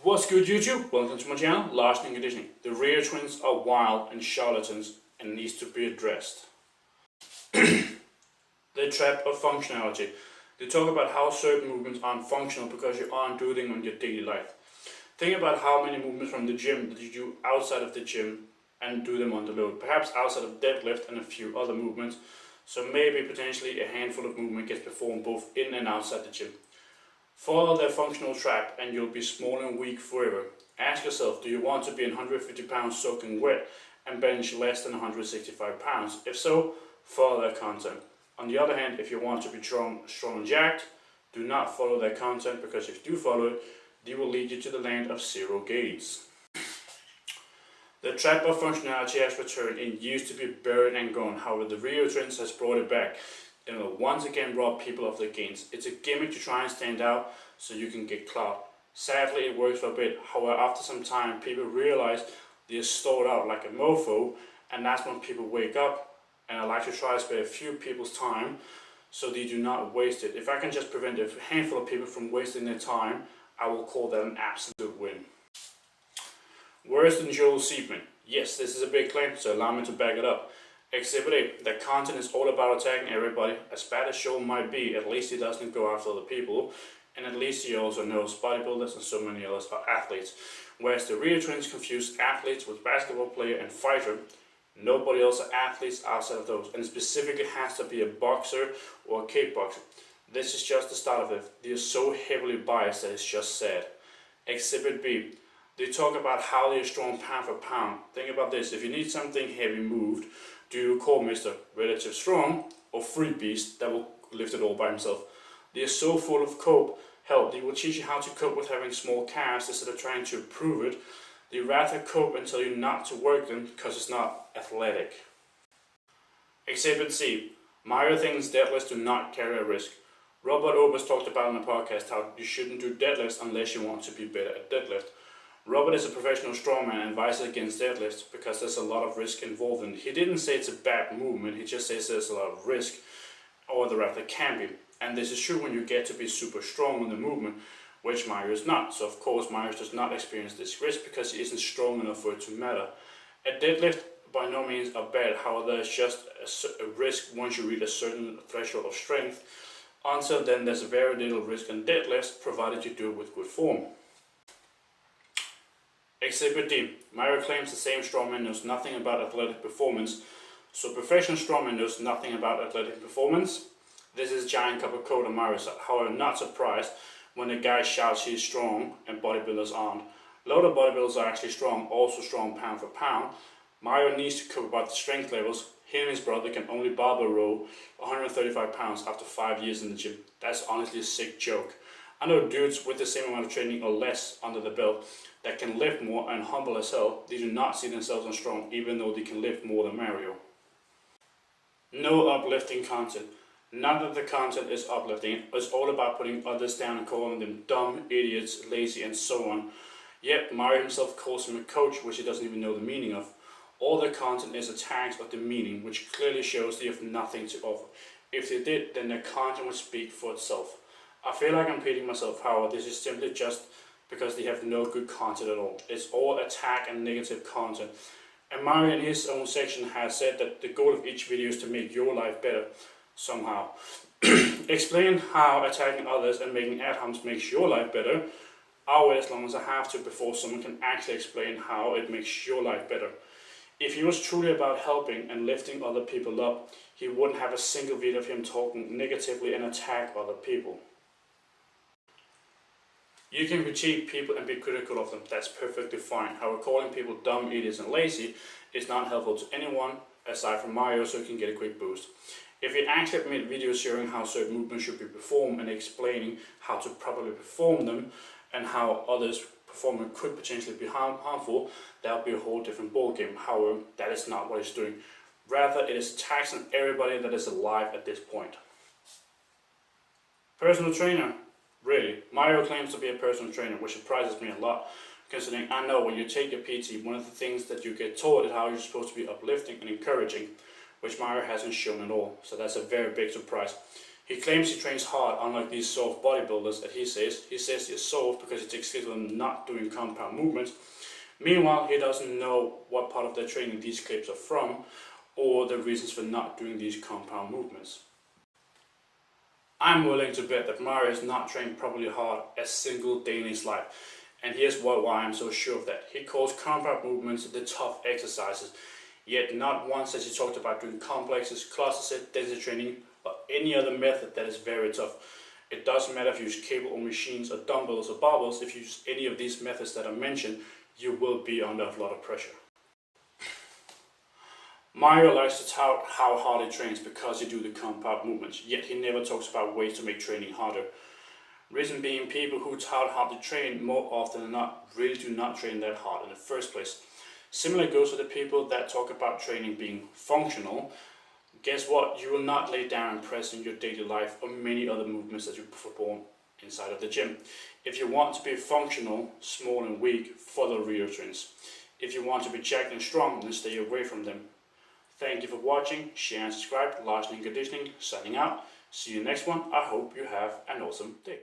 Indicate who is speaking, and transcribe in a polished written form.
Speaker 1: What's good, YouTube? Welcome to my channel, Larsen and Conditioning. The Rio twins are wild and charlatans and needs to be addressed. The trap of functionality. They talk about how certain movements aren't functional because you aren't doing them in your daily life. Think about how many movements from the gym that you do outside of the gym and do them on the load. Perhaps outside of deadlift and a few other movements. So maybe potentially a handful of movement gets performed both in and outside the gym. Follow their functional trap and you'll be small and weak forever. Ask yourself, do you want to be 150 pounds soaking wet and bench less than 165 pounds? If so, follow their content. On the other hand, if you want to be strong and jacked, do not follow their content, because if you do follow it, they will lead you to the land of zero gains. The trap of functionality has returned. It used to be buried and gone. However, the Rio twins has brought it back. It will once again rob people of their gains. It's a gimmick to try and stand out so you can get clout. Sadly, it works for a bit. However, after some time, people realize they're stored out like a mofo, and that's when people wake up. And I like to try to spare a few people's time so they do not waste it. If I can just prevent a handful of people from wasting their time, I will call that an absolute win. Worse than Joel Seedman. Yes, this is a big claim, so allow me to back it up. Exhibit A, their content is all about attacking everybody. As bad as Joel might be, at least he doesn't go after other people, and at least he also knows bodybuilders and so many others are athletes. Whereas the Rio twins confuse athletes with basketball player and fighter. Nobody else are athletes outside of those, and it specifically has to be a boxer or a kickboxer. This is just the start of it. They are so heavily biased that it's just sad. Exhibit B, they talk about how they are strong pound for pound. Think about this, if you need something heavy moved, do you call Mr. Relative Strong or Free Beast that will lift it all by himself? They are so full of help. They will teach you how to cope with having small calves instead of trying to improve it. They rather cope and tell you not to work them because it's not athletic. Exhibit C, Mario thinks deadlifts do not carry a risk. Robert Obers talked about in the podcast how you shouldn't do deadlifts unless you want to be better at deadlift. Robert is a professional strongman and advises against deadlifts because there's a lot of risk involved in it. He didn't say it's a bad movement, he just says there's a lot of risk, or the rather can be. And this is true when you get to be super strong in the movement, which Mario is not. So of course Mario does not experience this risk because he isn't strong enough for it to matter. A deadlift by no means are bad, however there's just a risk once you reach a certain threshold of strength. Until then there's very little risk in deadlifts, provided you do it with good form. Exhibit D, Mario claims the same strongman knows nothing about athletic performance, so professional strongman knows nothing about athletic performance. This is a giant cup of cold on Mario's side. However, not surprised when the guy shouts he's strong and bodybuilders aren't. A lot of bodybuilders are actually strong, also strong pound for pound. Mario needs to cope about the strength levels. He and his brother can only barbell row 135 pounds after 5 years in the gym. That's honestly a sick joke. I know dudes with the same amount of training or less under the belt that can lift more and humble as hell. They do not see themselves as strong even though they can lift more than Mario. No uplifting content. None of the content is uplifting. It's all about putting others down and calling them dumb, idiots, lazy and so on. Yet Mario himself calls him a coach, which he doesn't even know the meaning of. All the content is attacks of the meaning, which clearly shows they have nothing to offer. If they did, then their content would speak for itself. I feel like I'm repeating myself, however, this is simply just because they have no good content at all. It's all attack and negative content. And Mario in his own section has said that the goal of each video is to make your life better somehow. Explain how attacking others and making ad-homs makes your life better. I'll wait as long as I have to before someone can actually explain how it makes your life better. If he was truly about helping and lifting other people up, he wouldn't have a single video of him talking negatively and attack other people. You can critique people and be critical of them, that's perfectly fine. However, calling people dumb, idiots and lazy is not helpful to anyone aside from Mario, so he can get a quick boost. If he actually made videos showing how certain movements should be performed and explaining how to properly perform them and how others' performance could potentially be harmful, that would be a whole different ballgame. However, that is not what he's doing. Rather, it is attacks on everybody that is alive at this point. Personal trainer. Really, Mario claims to be a personal trainer, which surprises me a lot, considering I know when you take your PT, one of the things that you get taught is how you're supposed to be uplifting and encouraging, which Mario hasn't shown at all, so that's a very big surprise. He claims he trains hard, unlike these soft bodybuilders that he says. He says they're soft because he takes care of them not doing compound movements. Meanwhile, he doesn't know what part of their training these clips are from, or the reasons for not doing these compound movements. I'm willing to bet that Mario has not trained properly hard a single day in his life, and here's why I'm so sure of that. He calls compound movements the tough exercises, yet not once has he talked about doing complexes, cluster set, density training, or any other method that is very tough. It doesn't matter if you use cable or machines or dumbbells or barbells. If you use any of these methods that I mentioned, you will be under a lot of pressure. Mario likes to tout how hard he trains because he do the compound movements, yet he never talks about ways to make training harder. Reason being, people who tout hard to train more often than not really do not train that hard in the first place. Similar goes for the people that talk about training being functional. Guess what? You will not lay down and press in your daily life or many other movements that you perform inside of the gym. If you want to be functional, small and weak, follow Rio trends. If you want to be jacked and strong, then stay away from them. Thank you for watching, share and subscribe. Larsen in Conditioning, signing out. See you next one. I hope you have an awesome day.